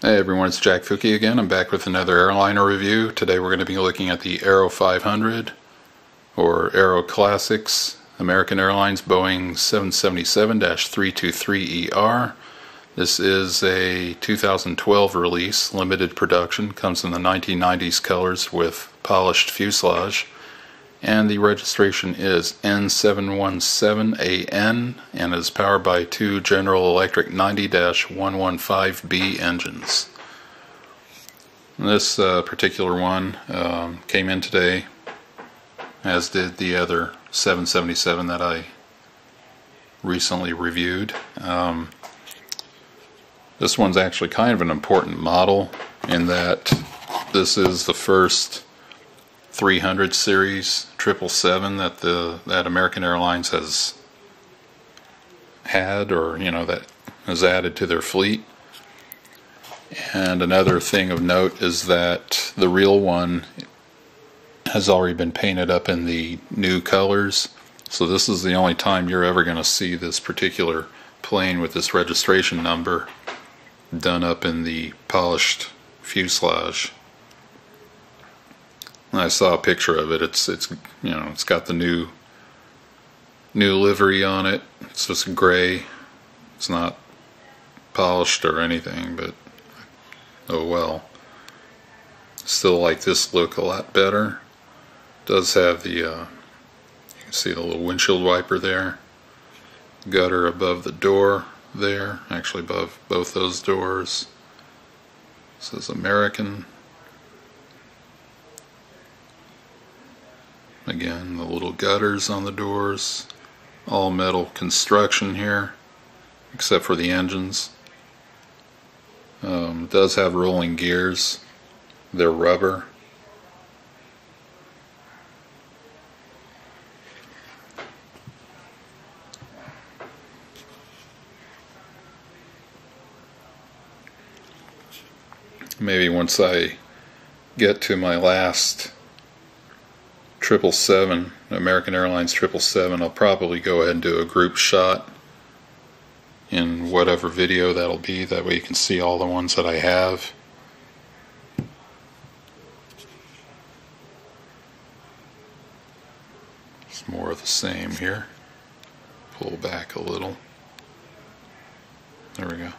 Hey everyone, it's Jack Fuki again. I'm back with another airliner review. Today we're going to be looking at the Aero500 or Aeroclassics American Airlines Boeing 777-300ER. This is a 2012 release, limited production, comes in the 1990s colors with polished fuselage, and the registration is N717AN and is powered by two General Electric 90-115B engines. This particular one came in today, as did the other 777 that I recently reviewed. This one's actually kind of an important model in that this is the first 300 series 777 that American Airlines has had, or that has added to their fleet. And another thing of note is that the real one has already been painted up in the new colors, so this is the only time you're ever going to see this particular plane with this registration number done up in the polished fuselage. I saw a picture of it. It's got the new livery on it. It's just gray. It's not polished or anything, but oh well. Still like this look a lot better. It does have the you can see the little windshield wiper there. Gutter above the door there, actually above both those doors. It says American. Again, the little gutters on the doors, all metal construction here, except for the engines. It does have rolling gears. They're rubber. Maybe once I get to my last 777, American Airlines 777, I'll probably go ahead and do a group shot in whatever video that'll be. That way you can see all the ones that I have. It's more of the same here. Pull back a little. There we go.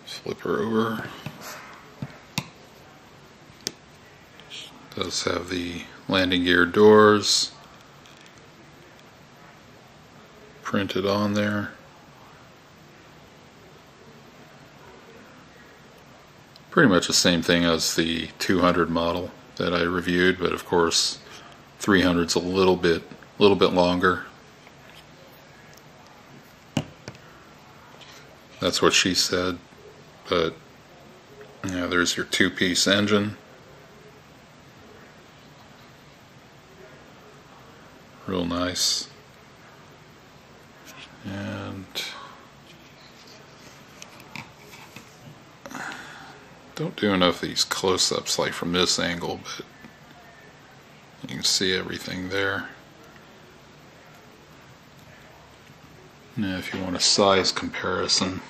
Flip her over. Does have the landing gear doors printed on there. Pretty much the same thing as the 200 model that I reviewed, but of course 300's a little bit longer. That's what she said, but yeah, there's your two-piece engine. Real nice. And don't do enough of these close-ups like from this angle, but you can see everything there. Now if you want a size comparison,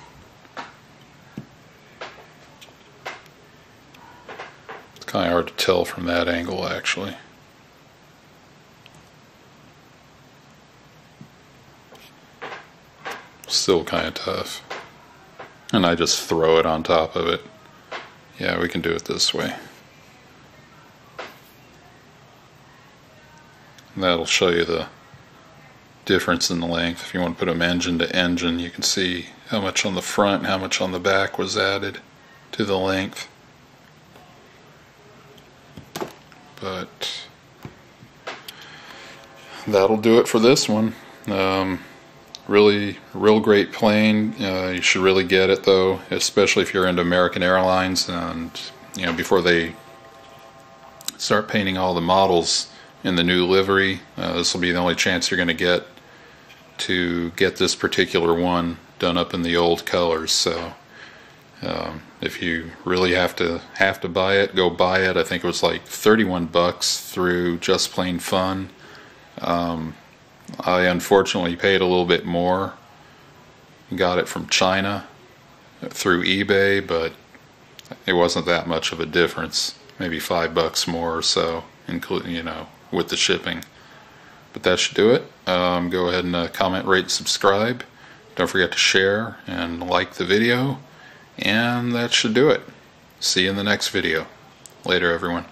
it's kind of hard to tell from that angle actually. Still kind of tough, and I just throw it on top of it. Yeah, we can do it this way. And that'll show you the difference in the length. If you want to put them engine to engine, you can see how much on the front and how much on the back was added to the length. But that'll do it for this one. Real great plane. You should really get it though, especially if you're into American Airlines, and before they start painting all the models in the new livery, this will be the only chance you're going to get this particular one done up in the old colors. So if you really have to buy it, go buy it. I think it was like 31 bucks through Just Plain Fun. I unfortunately paid a little bit more. Got it from China, through eBay, but it wasn't that much of a difference. Maybe $5 more or so, including, you know, with the shipping. But that should do it. Go ahead and comment, rate, subscribe. Don't forget to share and like the video. And that should do it. See you in the next video. Later, everyone.